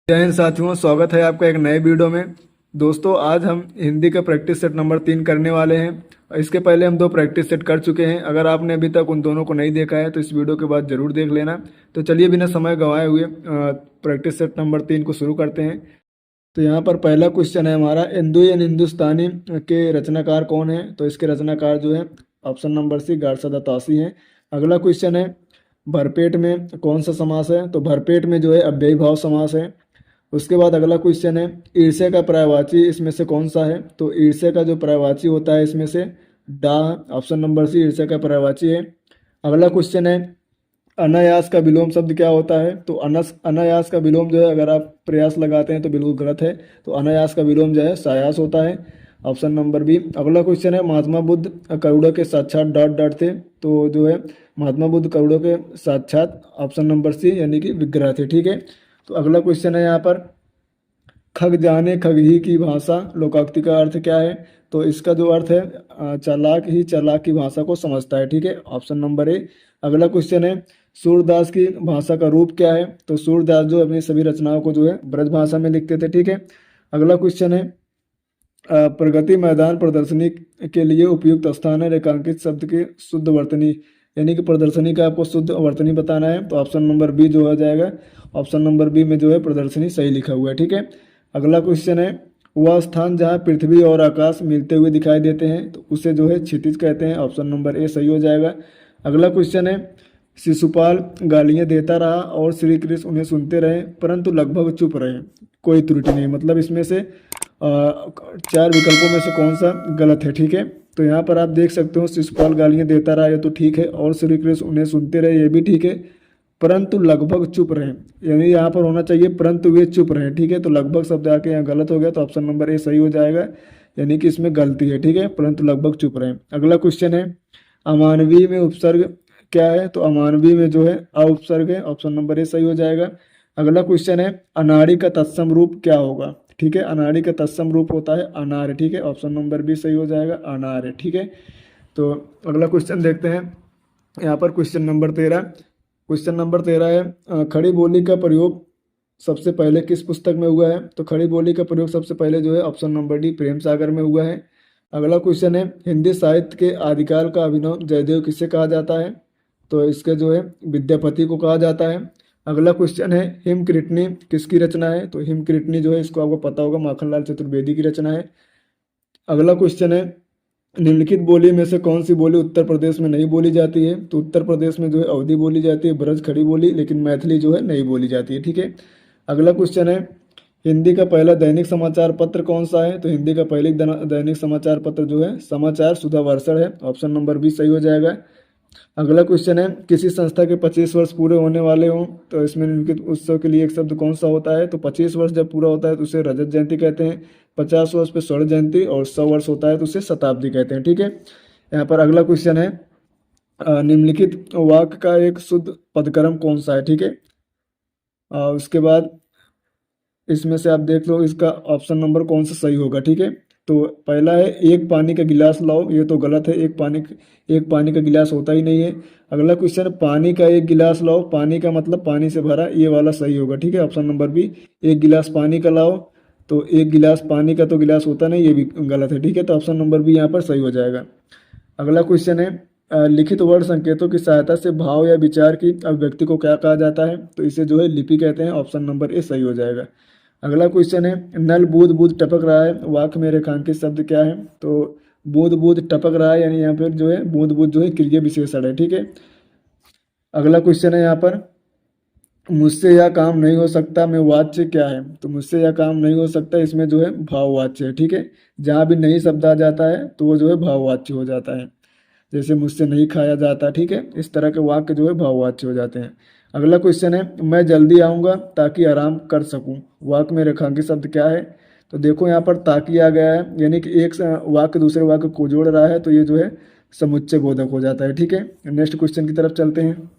जय हिंद साथियों, स्वागत है आपका एक नए वीडियो में। दोस्तों, आज हम हिंदी का प्रैक्टिस सेट नंबर 3 करने वाले हैं। इसके पहले हम 2 प्रैक्टिस सेट कर चुके हैं। अगर आपने अभी तक उन दोनों को नहीं देखा है तो इस वीडियो के बाद ज़रूर देख लेना। तो चलिए बिना समय गंवाए हुए प्रैक्टिस सेट नंबर 3 को शुरू करते हैं। तो यहाँ पर पहला क्वेश्चन है हमारा, हिंदू या हिंदुस्तानी के रचनाकार कौन है? तो इसके रचनाकार जो है ऑप्शन नंबर सी गारसादा तासी हैं। अगला क्वेश्चन है, भरपेट में कौन सा समास है? तो भरपेट में जो है अव्ययी भाव समास है। उसके बाद अगला क्वेश्चन है, ईर्ष्या का पर्यायवाची इसमें से कौन सा है? तो ईर्ष्या का जो पर्यायवाची होता है इसमें से डा, ऑप्शन नंबर सी ईर्ष्या का पर्यायवाची है। अगला क्वेश्चन है, अनायास का विलोम शब्द क्या होता है? तो अनायास का विलोम जो है, अगर आप प्रयास लगाते हैं तो बिल्कुल गलत है। तो अनायास का विलोम जो है सायास होता है, ऑप्शन नंबर बी। अगला क्वेश्चन है, महात्मा बुद्ध करोड़ों के साक्षात डॉट डॉट थे? तो जो है महात्मा बुद्ध करोड़ों के साक्षात, ऑप्शन नंबर सी यानी कि विग्रह थे। ठीक है। तो अगला क्वेश्चन है यहाँ पर, खग जाने खग ही की भाषा लोकोक्ति का अर्थ क्या है? तो इसका जो अर्थ है चालाक ही चालाक की भाषा को समझता है। ठीक है, ऑप्शन नंबर ए। अगला क्वेश्चन है, सूरदास की भाषा का रूप क्या है? तो सूरदास जो अपनी सभी रचनाओं को जो है ब्रज भाषा में लिखते थे। ठीक है। अगला क्वेश्चन है, प्रगति मैदान प्रदर्शनी के लिए उपयुक्त स्थान है रेखांकित शब्द के शुद्ध वर्तनी, यानी कि प्रदर्शनी का आपको शुद्ध वर्तनी बताना है। तो ऑप्शन नंबर बी जो हो जाएगा, ऑप्शन नंबर बी में जो है प्रदर्शनी सही लिखा हुआ है। ठीक है। अगला क्वेश्चन है, वह स्थान जहाँ पृथ्वी और आकाश मिलते हुए दिखाई देते हैं तो उसे जो है क्षितिज कहते हैं, ऑप्शन नंबर ए सही हो जाएगा। अगला क्वेश्चन है, शिशुपाल गालियाँ देता रहा और श्री कृष्ण उन्हें सुनते रहे परंतु लगभग चुप रहे, कोई त्रुटि नहीं। मतलब इसमें से 4 विकल्पों में से कौन सा गलत है? ठीक है। तो यहाँ पर आप देख सकते हो, शिशुपाल गालियाँ देता रहा ये तो ठीक है, और श्री कृष्ण उन्हें सुनते रहे ये भी ठीक है, परंतु लगभग चुप रहे, यानी यहाँ पर होना चाहिए परंतु वे चुप रहे। ठीक है। तो लगभग शब्द आके यहाँ गलत हो गया, तो ऑप्शन नंबर ए सही हो जाएगा, यानी कि इसमें गलती है। ठीक है, परंतु लगभग चुप रहे। अगला क्वेश्चन है, अमानवीय में उपसर्ग क्या है? तो अमानवीय में जो है अ उपसर्ग है, ऑप्शन नंबर ए सही हो जाएगा। अगला क्वेश्चन है, अनाड़ी का तत्सम रूप क्या होगा? ठीक है, अनाड़ी का तत्सम रूप होता है अनार। ठीक है, ऑप्शन नंबर बी सही हो जाएगा, अनार है। ठीक है। तो अगला क्वेश्चन देखते हैं, यहाँ पर क्वेश्चन नंबर 13। क्वेश्चन नंबर 13 है, खड़ी बोली का प्रयोग सबसे पहले किस पुस्तक में हुआ है? तो खड़ी बोली का प्रयोग सबसे पहले जो है option number D Prem Sagar में हुआ है। अगला क्वेश्चन है, हिंदी साहित्य के आदिकाल का अभिनव जयदेव किसे कहा जाता है? तो इसके जो है विद्यापति को कहा जाता है। अगला क्वेश्चन है, हिमकृतनी किसकी रचना है? तो हिमकृतनी जो है इसको आपको पता होगा माखनलाल चतुर्वेदी की रचना है। अगला क्वेश्चन है, निम्नलिखित बोली में से कौन सी बोली उत्तर प्रदेश में नहीं बोली जाती है? तो उत्तर प्रदेश में जो है अवधी बोली जाती है, ब्रज खड़ी बोली, लेकिन मैथिली जो है नहीं बोली जाती है। ठीक है। अगला क्वेश्चन है, हिंदी का पहला दैनिक समाचार पत्र कौन सा है? तो हिंदी का पहले दैनिक समाचार पत्र जो है समाचार सुधा वर्षण है, ऑप्शन नंबर बी सही हो जाएगा। अगला क्वेश्चन है, किसी संस्था के 25 वर्ष पूरे होने वाले हों तो इसमें निम्नलिखित उत्सव के लिए एक शब्द कौन सा होता है? तो 25 वर्ष जब पूरा होता है तो उसे रजत जयंती कहते हैं, 50 वर्ष पे स्वर्ण जयंती, और 100 वर्ष होता है तो उसे शताब्दी कहते हैं। ठीक है। यहाँ पर अगला क्वेश्चन है, निम्नलिखित वाक्य का एक शुद्ध पदक्रम कौन सा है? ठीक है। उसके बाद इसमें से आप देख लो इसका ऑप्शन नंबर कौन सा सही होगा। ठीक है। तो पहला है, एक पानी का गिलास लाओ, ये तो गलत है, एक पानी का गिलास होता ही नहीं है। अगला क्वेश्चन, पानी का एक गिलास लाओ, पानी का मतलब पानी से भरा, ये वाला सही होगा। ठीक है, ऑप्शन नंबर बी, एक गिलास पानी का लाओ, तो एक गिलास पानी का तो गिलास होता नहीं, ये भी गलत है। ठीक है, तो ऑप्शन नंबर बी यहाँ पर सही हो जाएगा। अगला क्वेश्चन है, लिखित वर्ण संकेतों की सहायता से भाव या विचार की अभिव्यक्ति को क्या कहा जाता है? तो इसे जो है लिपि कहते हैं, ऑप्शन नंबर ए सही हो जाएगा। अगला क्वेश्चन है, नल बूंद बूंद टपक रहा है, वाक्य में रेखांकित शब्द क्या है? तो बूंद बूंद टपक रहा है, यानी यहाँ पर जो है बूंद बूंद जो है क्रिया विशेषण है। ठीक है। अगला क्वेश्चन है यहाँ पर, मुझसे यह काम नहीं हो सकता में वाच्य क्या है? तो मुझसे यह काम नहीं हो सकता, इसमें जो है भाववाच्य है। ठीक है, जहाँ भी नहीं शब्द आ जाता है तो वो जो है भाववाच्य हो जाता है, जैसे मुझसे नहीं खाया जाता। ठीक है, इस तरह के वाक्य जो है भाववाच्य हो जाते हैं। अगला क्वेश्चन है, मैं जल्दी आऊँगा ताकि आराम कर सकूँ, वाक्य में रेखांकित शब्द क्या है? तो देखो यहाँ पर ताकि आ गया है, यानी कि एक वाक्य दूसरे वाक्य को जोड़ रहा है, तो ये जो है समुच्चय बोधक हो जाता है। ठीक है, नेक्स्ट क्वेश्चन की तरफ चलते हैं।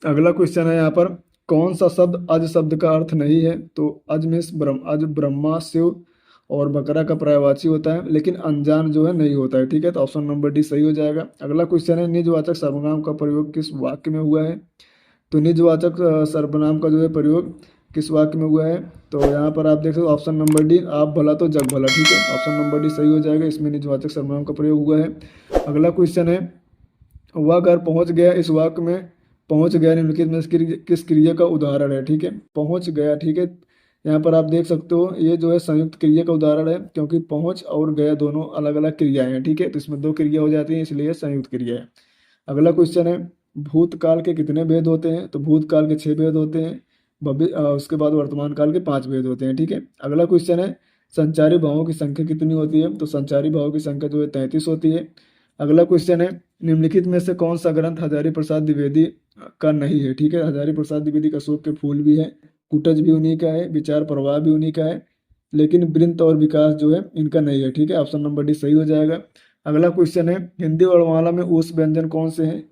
अगला क्वेश्चन है यहाँ पर, कौन सा शब्द अज शब्द का अर्थ नहीं है? तो अज में अज ब्रह्मा शिव और बकरा का पर्यायवाची होता है, लेकिन अनजान जो है नहीं होता है। ठीक है, तो ऑप्शन नंबर डी सही हो जाएगा। अगला क्वेश्चन है, निजवाचक सर्वनाम का प्रयोग किस वाक्य में हुआ है? तो निजवाचक सर्वनाम का जो है प्रयोग किस वाक्य में हुआ है? तो यहाँ पर आप देख सकते हो ऑप्शन नंबर डी, आप भला तो जग भला। ठीक है, ऑप्शन नंबर डी सही हो जाएगा, इसमें निजवाचक सर्वनाम का प्रयोग हुआ है। अगला क्वेश्चन है, वह घर पहुंच गया, इस वाक्य में पहुंच गया निम्नलिखित में से किस क्रिया का उदाहरण है? ठीक है, पहुंच गया। ठीक है, यहाँ पर आप देख सकते हो ये जो है संयुक्त क्रिया का उदाहरण है, क्योंकि पहुंच और गया दोनों अलग अलग क्रियाएं हैं। ठीक है, तो इसमें दो क्रिया हो जाती हैं, इसलिए संयुक्त क्रिया है। अगला क्वेश्चन है, भूतकाल के कितने भेद होते हैं? तो भूतकाल के 6 भेद होते हैं। उसके बाद वर्तमान काल के 5 भेद होते हैं। ठीक है, अगला क्वेश्चन है, संचारी भावों की संख्या कितनी होती है? तो संचारी भावों की संख्या जो है 33 होती है। अगला क्वेश्चन है, निम्नलिखित में से कौन सा ग्रंथ हजारी प्रसाद द्विवेदी का नहीं है? ठीक है, हजारी प्रसाद द्विवेदी का अशोक के फूल भी है, कुटज भी उन्हीं का है, विचार प्रवाह भी उन्हीं का है, लेकिन वृंत और विकास जो है इनका नहीं है। ठीक है, ऑप्शन नंबर डी सही हो जाएगा। अगला क्वेश्चन है, हिंदी वर्णमाला में उस व्यंजन कौन से हैं?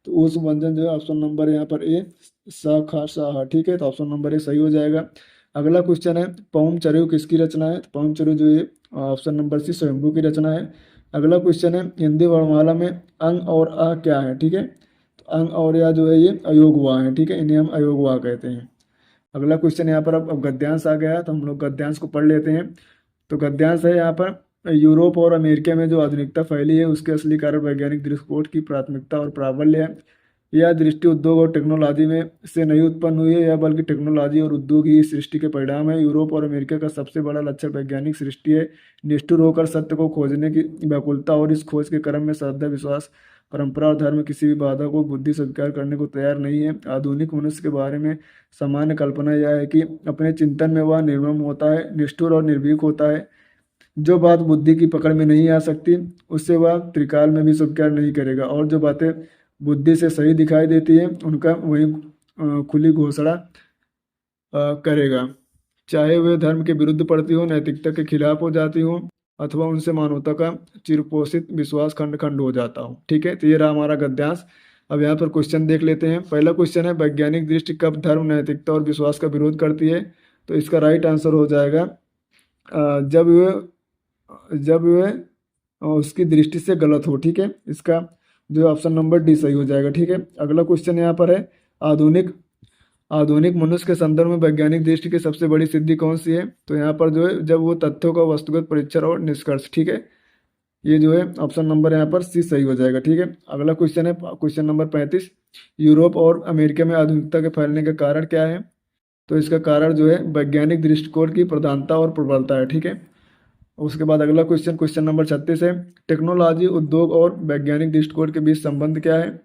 तो उस व्यंजन जो है ऑप्शन नंबर यहाँ पर ए, सा, खा, सा, हा। ठीक है, तो ऑप्शन नंबर ए सही हो जाएगा। अगला क्वेश्चन है, पौम चरयु किसकी रचना है? तो पौम चरयु जो है ऑप्शन नंबर सी, स्वयंभू की रचना है। अगला क्वेश्चन है, हिंदी वर्णमाला में अंग और आ क्या है? ठीक है, तो अंग और या जो है ये अयोगवा है। ठीक है, इन्हें हम अयोगवा कहते हैं। अगला क्वेश्चन यहाँ पर अब गद्यांश आ गया है, तो हम लोग गद्यांश को पढ़ लेते हैं। तो गद्यांश है यहाँ पर, यूरोप और अमेरिका में जो आधुनिकता फैली है उसके असली कारण वैज्ञानिक दृष्टिकोण की प्राथमिकता और प्राबल्य है। यह दृष्टि उद्योग और टेक्नोलॉजी में से नहीं उत्पन्न हुई है, या बल्कि टेक्नोलॉजी और उद्योग ही इस सृष्टि के परिणाम है। यूरोप और अमेरिका का सबसे बड़ा लक्षण वैज्ञानिक सृष्टि है, निष्ठुर होकर सत्य को खोजने की व्याकुलता और इस खोज के क्रम में श्रद्धा, विश्वास, परंपरा और धर्म किसी भी बाधा को बुद्धि स्वीकार करने को तैयार नहीं है। आधुनिक मनुष्य के बारे में सामान्य कल्पना यह है कि अपने चिंतन में वह निर्मम होता है, निष्ठुर और निर्भीक होता है। जो बात बुद्धि की पकड़ में नहीं आ सकती उससे वह त्रिकाल में भी स्वीकार नहीं करेगा, और जो बातें बुद्धि से सही दिखाई देती है उनका वही खुली घोषणा करेगा, चाहे वे धर्म के विरुद्ध पड़ती हो, नैतिकता के खिलाफ हो जाती हो, अथवा उनसे मानवता का चिरपोषित विश्वास खंड खंड हो जाता हो। ठीक है, तो ये रहा हमारा गद्यांश। अब यहाँ पर क्वेश्चन देख लेते हैं। पहला क्वेश्चन है, वैज्ञानिक दृष्टि कब धर्म, नैतिकता और विश्वास का विरोध करती है? तो इसका राइट आंसर हो जाएगा जब वे उसकी दृष्टि से गलत हो। ठीक है, इसका जो ऑप्शन नंबर डी सही हो जाएगा। ठीक है, अगला क्वेश्चन यहाँ पर है, आधुनिक आधुनिक मनुष्य के संदर्भ में वैज्ञानिक दृष्टि की सबसे बड़ी सिद्धि कौन सी है? तो यहाँ पर जो है, जब वो तथ्यों का वस्तुगत परीक्षण और निष्कर्ष। ठीक है, ये जो है ऑप्शन नंबर यहाँ पर सी सही हो जाएगा। ठीक है, अगला क्वेश्चन है क्वेश्चन नंबर 35, यूरोप और अमेरिका में आधुनिकता के फैलने का कारण क्या है? तो इसका कारण जो है वैज्ञानिक दृष्टिकोण की प्रधानता और प्रबलता है। ठीक है, उसके बाद अगला क्वेश्चन, क्वेश्चन नंबर 36 है, टेक्नोलॉजी, उद्योग और वैज्ञानिक दृष्टिकोण के बीच संबंध क्या है?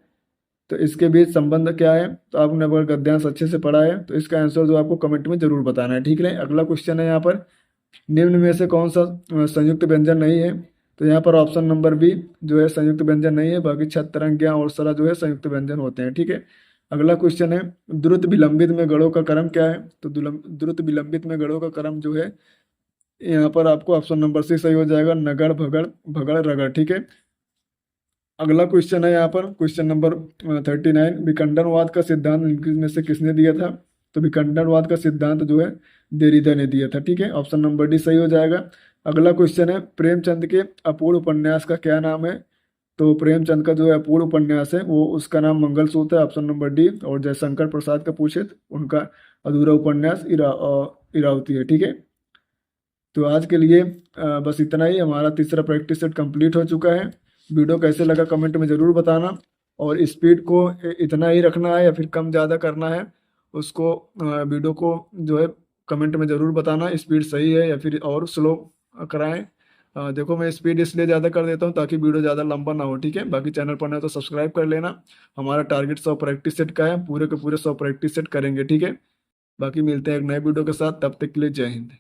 तो इसके बीच संबंध क्या है? तो आपने अगर गद्यांश अच्छे से पढ़ा है तो इसका आंसर जो आपको कमेंट में जरूर बताना है। ठीक है, अगला क्वेश्चन है यहाँ पर, निम्न में से कौन सा संयुक्त व्यंजन नहीं है? तो यहाँ पर ऑप्शन नंबर बी जो है संयुक्त व्यंजन नहीं है, बाकी छत्रंग्या और सरा जो है संयुक्त व्यंजन होते हैं। ठीक है, अगला क्वेश्चन है, द्रुत विलंबित में गणों का क्रम क्या है? तो द्रुत विलंबित में गणों का क्रम जो है, यहाँ पर आपको ऑप्शन नंबर सी सही हो जाएगा, नगड़, भगड़, भगड़, रगड़। ठीक है, अगला क्वेश्चन है यहाँ पर क्वेश्चन नंबर 39, विखंडनवाद का सिद्धांत निम्नलिखित में से किसने दिया था? तो विखंडनवाद का सिद्धांत जो है देरिदा ने दिया था। ठीक है, ऑप्शन नंबर डी सही हो जाएगा। अगला क्वेश्चन है, प्रेमचंद के अपूर्ण उपन्यास का क्या नाम है? तो प्रेमचंद का जो है अपूर्ण उपन्यास है वो उसका नाम मंगलसूत्र है, ऑप्शन नंबर डी। और जयशंकर प्रसाद का पूछे तो उनका अधूरा उपन्यास इरावती है। ठीक है, तो आज के लिए बस इतना ही। हमारा तीसरा प्रैक्टिस सेट कंप्लीट हो चुका है। वीडियो कैसे लगा कमेंट में ज़रूर बताना, और स्पीड को इतना ही रखना है या फिर कम ज़्यादा करना है उसको वीडियो को जो है कमेंट में ज़रूर बताना, स्पीड सही है या फिर और स्लो कराएं। देखो मैं स्पीड इसलिए ज़्यादा कर देता हूँ ताकि वीडियो ज़्यादा लंबा ना हो। ठीक है, बाकी चैनल पर ना तो सब्सक्राइब कर लेना। हमारा टारगेट 100 प्रैक्टिस सेट का है, पूरे के पूरे 100 प्रैक्टिस सेट करेंगे। ठीक है, बाकी मिलते हैं एक नए वीडियो के साथ, तब तक के लिए जय हिंद।